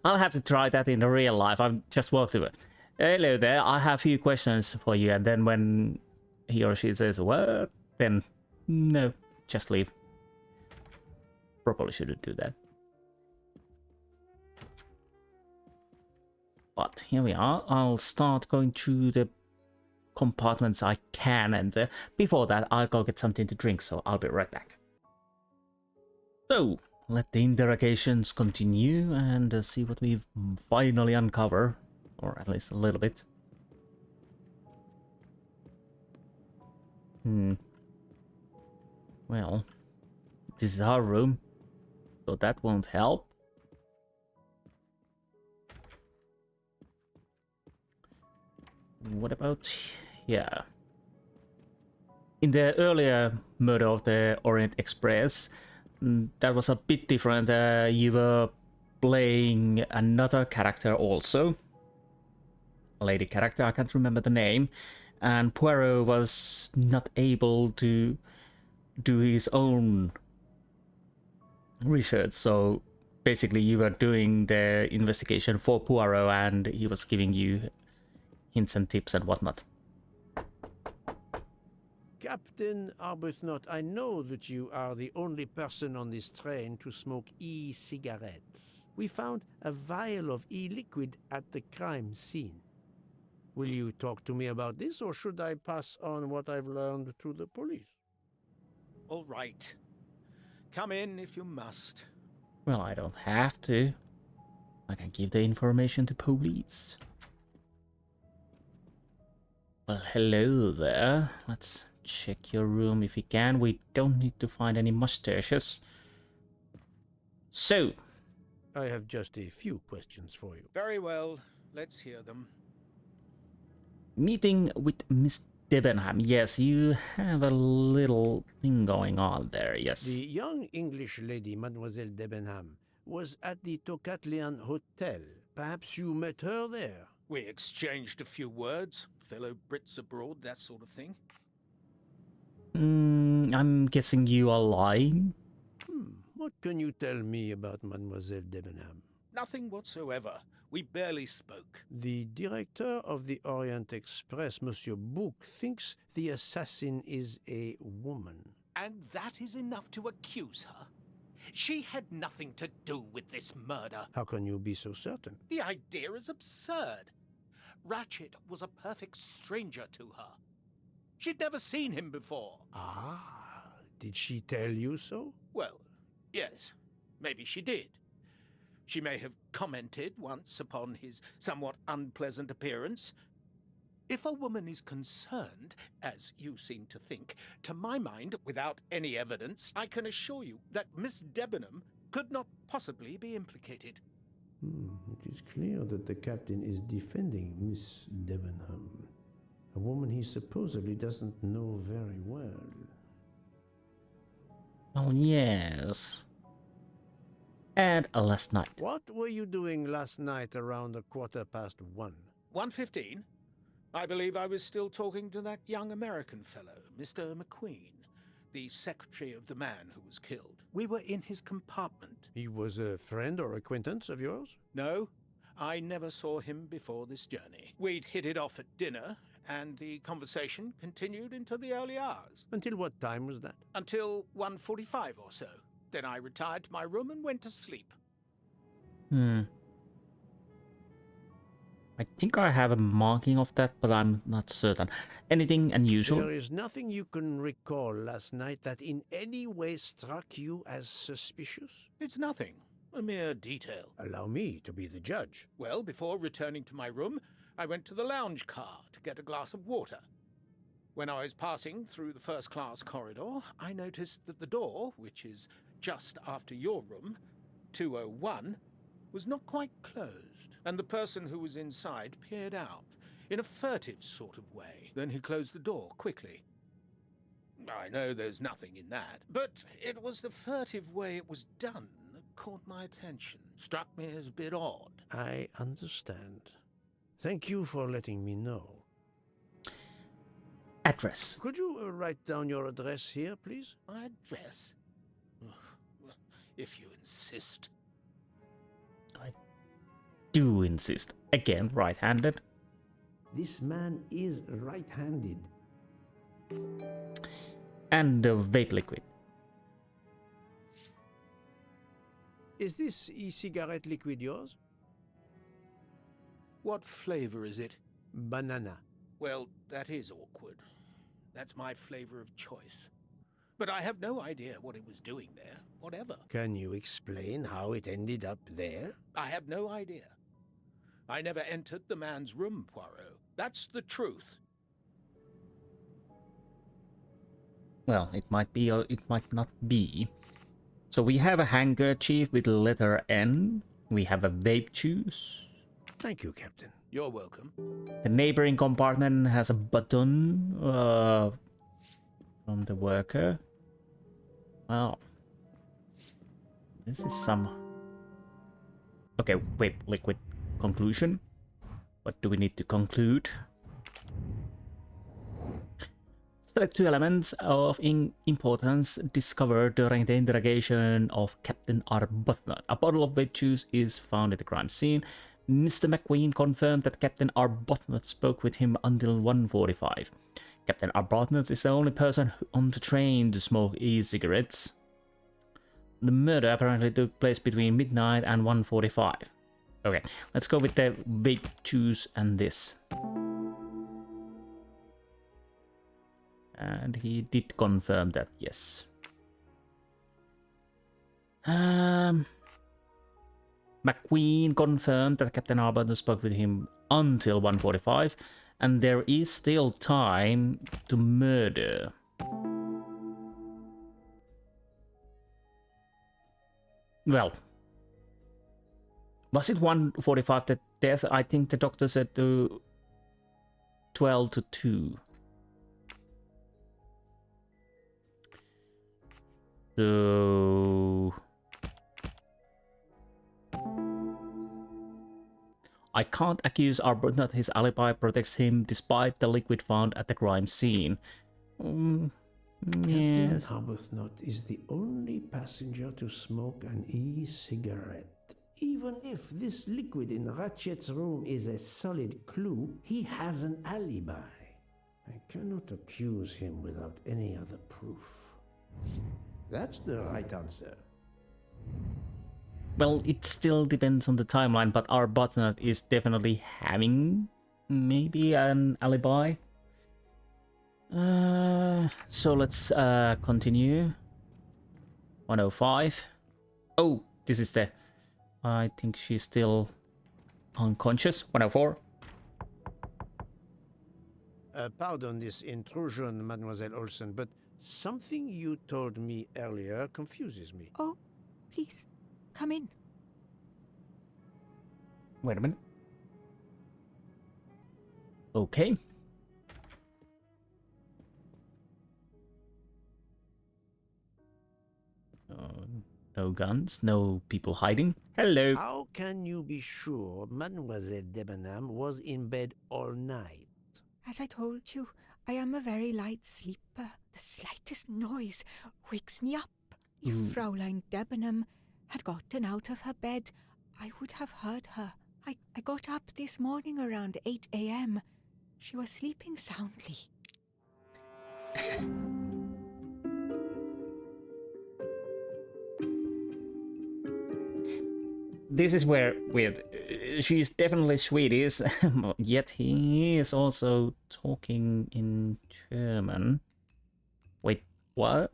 I'll have to try that in the real life. I've just walked through it. Hello there, I have a few questions for you. And then when he or she says, what? Then, no, just leave. Probably shouldn't do that. But here we are. I'll start going through the compartments I can. And before that, I'll go get something to drink. So I'll be right back. So, let the interrogations continue and see what we finally uncover. Or at least a little bit. Well, this is our room. So that won't help. What about here? In the earlier murder of the Orient Express, that was a bit different. You were playing another character also. A lady character, I can't remember the name. And Poirot was not able to do his own research, so basically you were doing the investigation for Poirot and he was giving you hints and tips and whatnot. Captain Arbuthnot, I know that you are the only person on this train to smoke e-cigarettes. We found a vial of e-liquid at the crime scene. Will you talk to me about this, or should I pass on what I've learned to the police? All right. Come in if you must. Well, I don't have to. I can give the information to police. Well, hello there. Let's check your room if we can. We don't need to find any mustaches. So, I have just a few questions for you. Very well. Let's hear them. meeting with Miss Debenham. Yes, you have a little thing going on there, yes. The young English lady, Mademoiselle Debenham, was at the Tocatlian Hotel. Perhaps you met her there? We exchanged a few words. Fellow Brits abroad, that sort of thing. I'm guessing you are lying? What can you tell me about Mademoiselle Debenham? Nothing whatsoever. We barely spoke. The director of the Orient Express, Monsieur Bouc, thinks the assassin is a woman. And that is enough to accuse her? She had nothing to do with this murder. How can you be so certain? The idea is absurd. Ratchet was a perfect stranger to her. She'd never seen him before. Ah, did she tell you so? Well, yes, maybe she did. She may have commented once upon his somewhat unpleasant appearance. If a woman is concerned, as you seem to think, to my mind, without any evidence, I can assure you that Miss Debenham could not possibly be implicated. It is clear that the captain is defending Miss Debenham, a woman he supposedly doesn't know very well. Oh, yes. And last night. What were you doing last night around 1:15? 1:15? I believe I was still talking to that young American fellow, Mr. McQueen, the secretary of the man who was killed. We were in his compartment. He was a friend or acquaintance of yours? No, I never saw him before this journey. We'd hit it off at dinner, and the conversation continued into the early hours. Until what time was that? Until 1:45 or so. Then I retired to my room and went to sleep. I think I have a marking of that, but I'm not certain. Anything unusual? There is nothing you can recall last night that in any way struck you as suspicious? It's nothing. A mere detail. Allow me to be the judge. Well, before returning to my room, I went to the lounge car to get a glass of water. When I was passing through the first-class corridor, I noticed that the door, which is just after your room, 201, was not quite closed, and the person who was inside peered out, in a furtive sort of way. Then he closed the door quickly. I know there's nothing in that, but it was the furtive way it was done that caught my attention. Struck me as a bit odd. I understand. Thank you for letting me know. Address. Could you write down your address here, please? My address? If you insist. I do insist. Again, right-handed. This man is right-handed. And the vape liquid. Is this e-cigarette liquid yours? What flavor is it? Banana. Well, that is awkward. That's my flavor of choice. But I have no idea what it was doing there, whatever. Can you explain how it ended up there? I have no idea. I never entered the man's room, Poirot. That's the truth. Well, it might be or it might not be. So we have a handkerchief with the letter N. We have a vape juice. Thank you, Captain. You're welcome. The neighboring compartment has a button from the worker. Well, this is some... Okay, wait, liquid conclusion. What do we need to conclude? Select two elements of importance discovered during the interrogation of Captain Arbuthnot. A bottle of vape juice is found at the crime scene. Mr. McQueen confirmed that Captain Arbuthnot spoke with him until 1:45. Captain Arbuthnot is the only person on the train to smoke e-cigarettes. The murder apparently took place between midnight and 1:45. Okay, let's go with the vape juice and this. And he did confirm that, yes. McQueen confirmed that Captain Arbuthnot spoke with him until 1:45, and there is still time to murder. Well, was it 1:45 the death? I think the doctor said to 12 to 2. So I can't accuse Arbuthnot. His alibi protects him despite the liquid found at the crime scene. Captain Yes. Arbuthnot is the only passenger to smoke an e-cigarette. Even if this liquid in Ratchet's room is a solid clue, he has an alibi. I cannot accuse him without any other proof. That's the right answer. Well, it still depends on the timeline, but Arbuthnot is definitely having maybe an alibi. So let's continue. 105. Oh, this is the... I think she's still unconscious. 104. Pardon this intrusion, Mademoiselle Olsen, but something you told me earlier confuses me. Oh, please, come in. Wait a minute. Okay. No guns, no people hiding. Hello. How can you be sure Mademoiselle Debenham was in bed all night? As I told you, I am a very light sleeper. The slightest noise wakes me up. If Fraulein Debenham had gotten out of her bed, I would have heard her. I got up this morning around 8 a.m. She was sleeping soundly. this is where weird. She's definitely Swedish, yet he is also talking in German. Wait, what?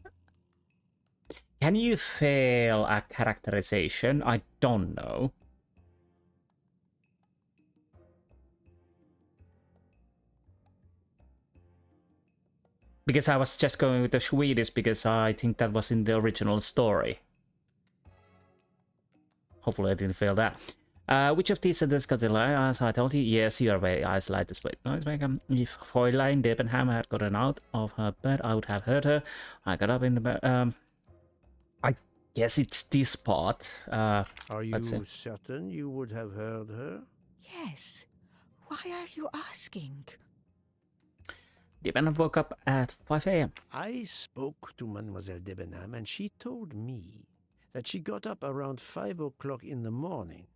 Can you fail a characterization? I don't know. Because I was just going with the Swedish because I think that was in the original story. Hopefully I didn't fail that. Which of these sentences got the line? As I told you, yes, you are very isolated. If Fräulein Debenham had gotten out of her bed, I would have heard her. I got up in the bed. I guess it's this part. Are you certain you would have heard her? Yes. Why are you asking? Debenham woke up at 5 a.m. I spoke to Mademoiselle Debenham and she told me that she got up around 5 o'clock in the morning.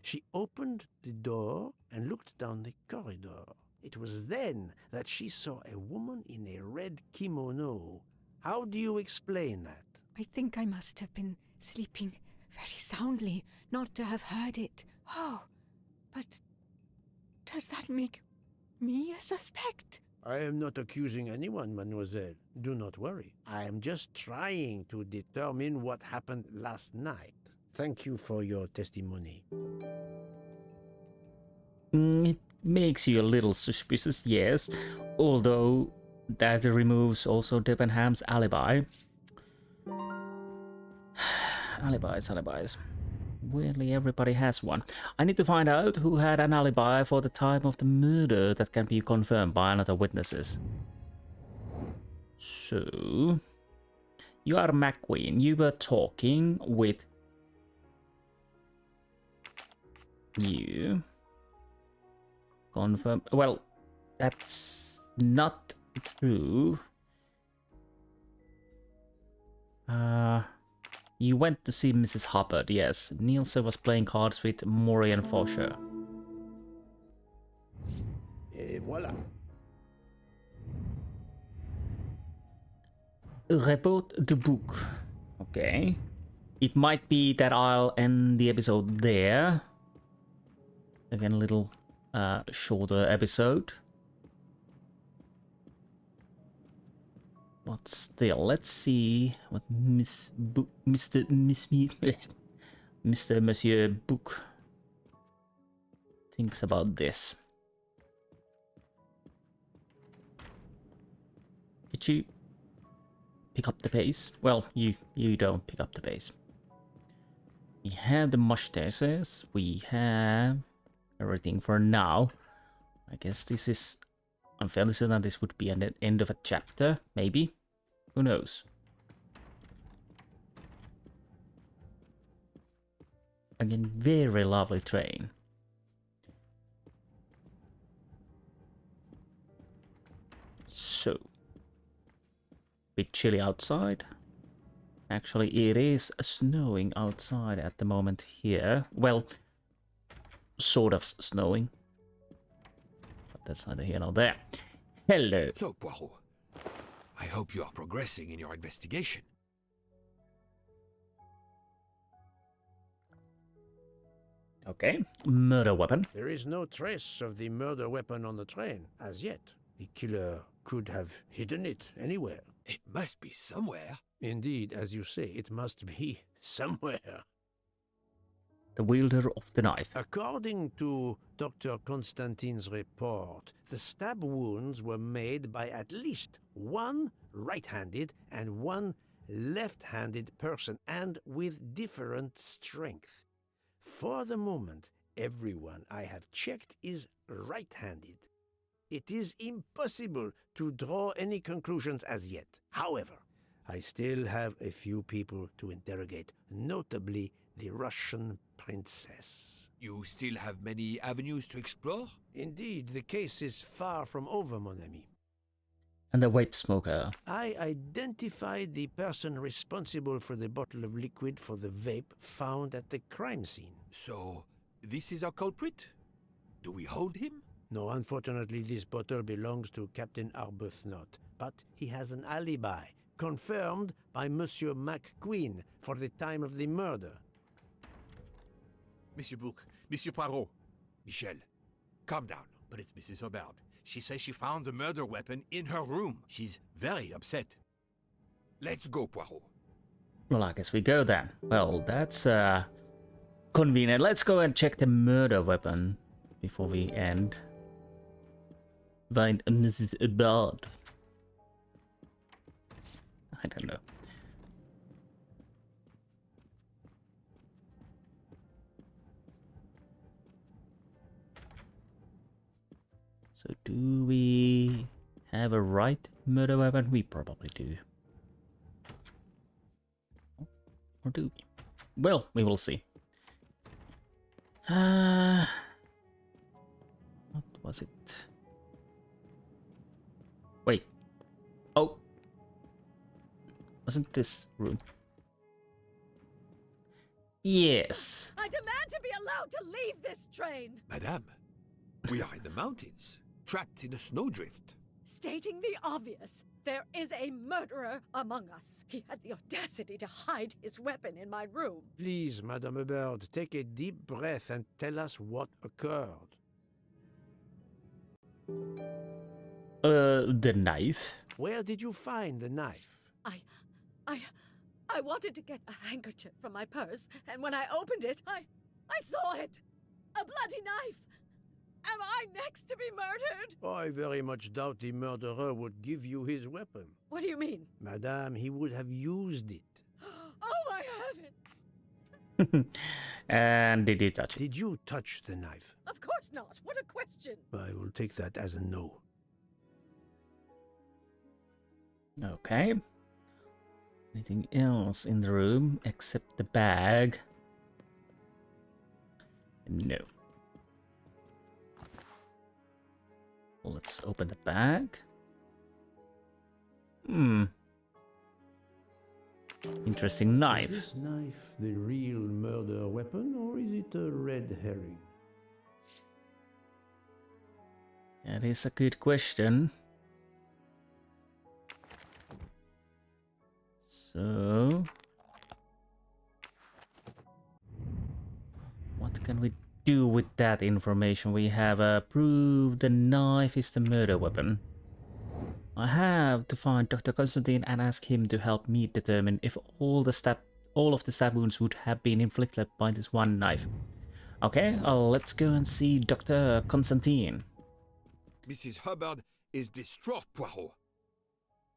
She opened the door and looked down the corridor. It was then that she saw a woman in a red kimono. How do you explain that? I think I must have been sleeping very soundly not to have heard it. Oh, but does that make me a suspect? I am not accusing anyone, mademoiselle. Do not worry. I am just trying to determine what happened last night. Thank you for your testimony. It makes you a little suspicious, yes. Although that removes also Debenham's alibi. Alibis. Weirdly, everybody has one. I need to find out who had an alibi for the time of the murder that can be confirmed by another witnesses. So, you are McQueen. You were talking with you. Confirm. Well, that's not true. You went to see Mrs. Hubbard, yes. Nielsen was playing cards with Morian Fosher. Et voilà. Report the book. Okay. It might be that I'll end the episode there. Again, a little shorter episode. But still, let's see what Mr. Monsieur Book thinks about this. Did you pick up the pace? Well, you don't pick up the pace. We have the mustaches. We have everything for now. I guess this is... I'm fairly certain this would be an end of a chapter, maybe. Who knows? Again, very lovely train. So, bit chilly outside. Actually, it is snowing outside at the moment here. Well, sort of snowing. But that's neither here nor there. Hello. So, Poirot, I hope you are progressing in your investigation. Okay, murder weapon. There is no trace of the murder weapon on the train, as yet. The killer could have hidden it anywhere. It must be somewhere. Indeed, as you say, it must be somewhere. The wielder of the knife. According to Dr. Constantine's report, the stab wounds were made by at least one right-handed and one left-handed person, and with different strength. For the moment, everyone I have checked is right-handed. It is impossible to draw any conclusions as yet. However, I still have a few people to interrogate, notably the Russian princess. You still have many avenues to explore? Indeed, the case is far from over, mon ami. And the vape smoker. I identified the person responsible for the bottle of liquid for the vape found at the crime scene. So, this is our culprit? Do we hold him? No, unfortunately, this bottle belongs to Captain Arbuthnot, but he has an alibi, confirmed by Monsieur McQueen for the time of the murder. Monsieur Bouc, Monsieur Poirot. Michel, calm down. But it's Mrs. Hubbard. She says she found the murder weapon in her room. She's very upset. Let's go, Poirot. Well, I guess we go then. Well, that's convenient. Let's go and check the murder weapon before we end. Find Mrs. Hubbard. I don't know. So do we have a right murder weapon? We probably do. Or do we? Well, we will see. What was it? Wait. Oh. Wasn't this room? Yes. I demand to be allowed to leave this train! Madame, we are in the mountains, trapped in a snowdrift. Stating the obvious, there is a murderer among us. He had the audacity to hide his weapon in my room. Please, Madame Hubbard, take a deep breath and tell us what occurred. The knife. Where did you find the knife? I wanted to get a handkerchief from my purse, and when I opened it, I saw it! A bloody knife! Am I next to be murdered? I very much doubt the murderer would give you his weapon. What do you mean? Madame, he would have used it. Oh, I haven't! And did you touch it? Did you touch the knife? Of course not! What a question! I will take that as a no. Okay. Anything else in the room except the bag? No. Let's open the bag. Interesting knife. Is this knife the real murder weapon, or is it a red herring? That is a good question. So, what can we do with that information? We have proved the knife is the murder weapon. I have to find Dr. Constantine and ask him to help me determine if all of the stab wounds would have been inflicted by this one knife. Okay, let's go and see Dr. Constantine. Mrs. Hubbard is distraught, Poirot.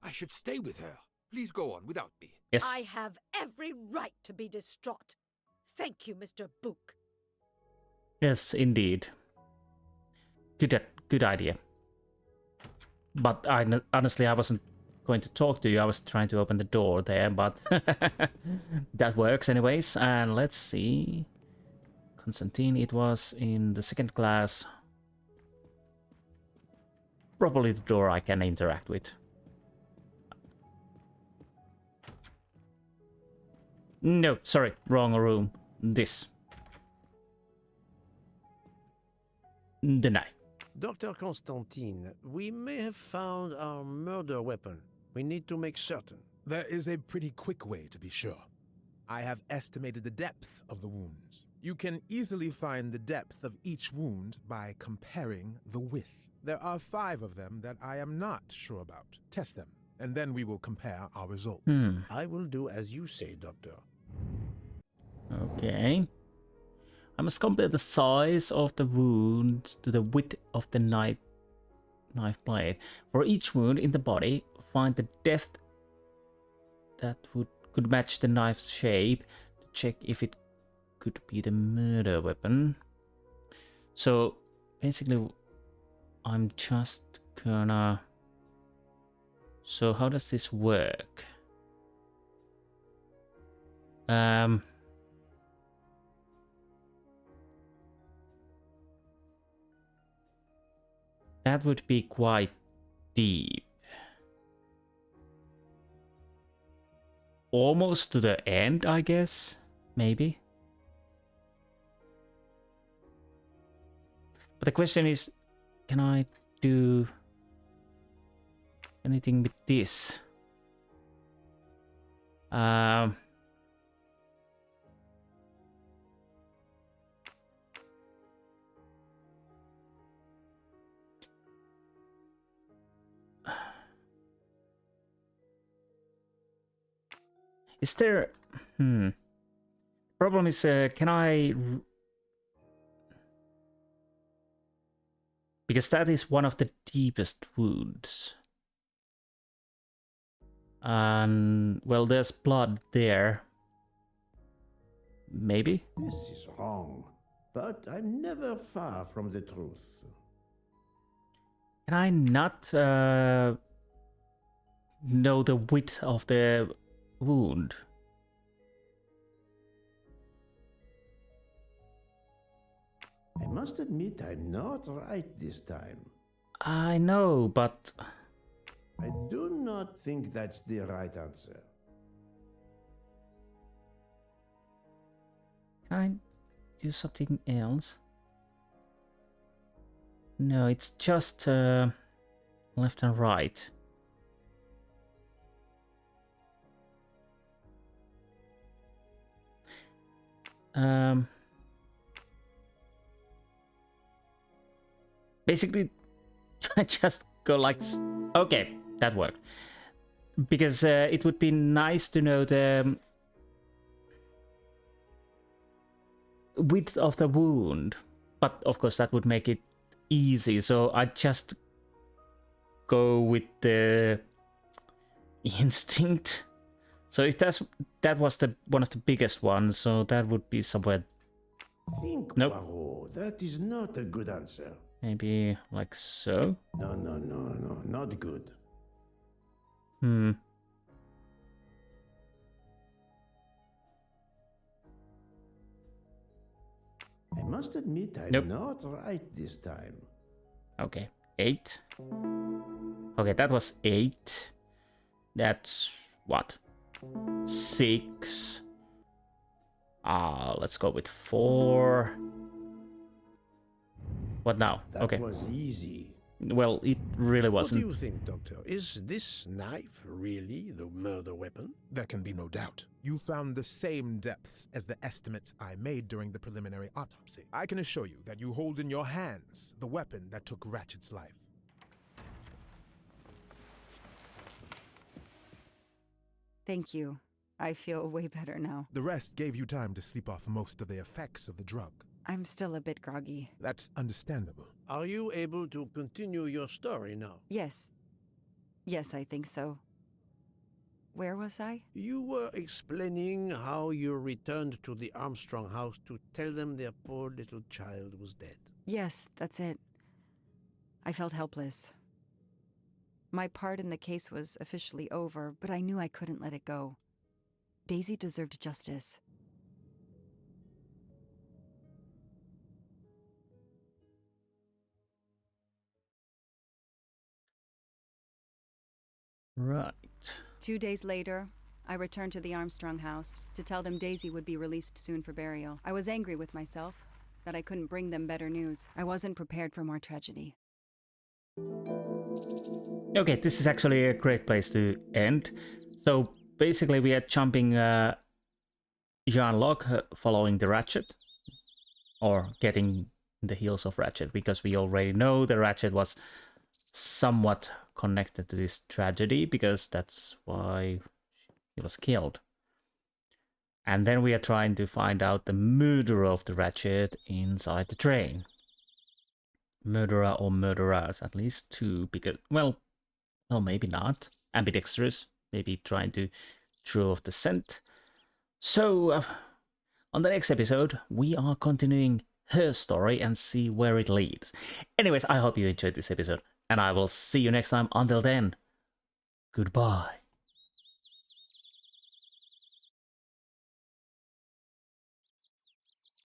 I should stay with her. Please go on without me. Yes. I have every right to be distraught. Thank you, Mr. Bouc. Yes, indeed. Good idea. But honestly, I wasn't going to talk to you. I was trying to open the door there, but that works anyways. And let's see. Constantine, it was in the second class. Probably the door I can interact with. No, sorry, wrong room. This. The knife. Dr. Constantine, we may have found our murder weapon. We need to make certain. There is a pretty quick way to be sure. I have estimated the depth of the wounds. You can easily find the depth of each wound by comparing the width. There are 5 of them that I am not sure about. Test them, and then we will compare our results. I will do as you say, Doctor. Okay. I must compare the size of the wound to the width of the knife blade. For each wound in the body, find the depth that could match the knife's shape to check if it could be the murder weapon. So basically, I'm just gonna... So how does this work? That would be quite deep. Almost to the end, I guess. Maybe. But the question is, can I do anything with this? Is there... Problem is, can I... Because that is one of the deepest wounds. And, well, there's blood there. Maybe? This is wrong, but I'm never far from the truth. Can I not know the width of the wound? I must admit I'm not right this time. I know, but... I do not think that's the right answer. Can I do something else? No, it's just left and right. Basically, I just go like... Okay, that worked. Because it would be nice to know the width of the wound. But of course that would make it easy. So I just go with the instinct. So if that was the one of the biggest ones, so that would be somewhere... Think, Nope. Poirot, that is not a good answer. Maybe like so? No, not good. I must admit I'm Nope. not right this time. Okay, 8. Okay, that was 8. That's what? 6. Let's go with 4. What now? That Okay. was easy. Well, it really What do wasn't. you think, Doctor? Is this knife really the murder weapon? There can be no doubt. You found the same depths as the estimates I made during the preliminary autopsy. I can assure you that you hold in your hands the weapon that took Ratchet's life. Thank you. I feel way better now. The rest gave you time to sleep off most of the effects of the drug. I'm still a bit groggy. That's understandable. Are you able to continue your story now? Yes. Yes, I think so. Where was I? You were explaining how you returned to the Armstrong house to tell them their poor little child was dead. Yes, that's it. I felt helpless. My part in the case was officially over, but I knew I couldn't let it go. Daisy deserved justice. Right. 2 days later, I returned to the Armstrong house to tell them Daisy would be released soon for burial. I was angry with myself that I couldn't bring them better news. I wasn't prepared for more tragedy. Okay, this is actually a great place to end. So basically we are jumping Jean-Luc following the Ratchet. Or getting the heels of Ratchet, because we already know the Ratchet was somewhat connected to this tragedy, because that's why he was killed. And then we are trying to find out the murderer of the Ratchet inside the train. Murderer or murderers, at least 2, because, well, maybe not. Ambidextrous, maybe trying to throw off the scent. So, on the next episode, we are continuing her story and see where it leads. Anyways, I hope you enjoyed this episode, and I will see you next time. Until then, goodbye.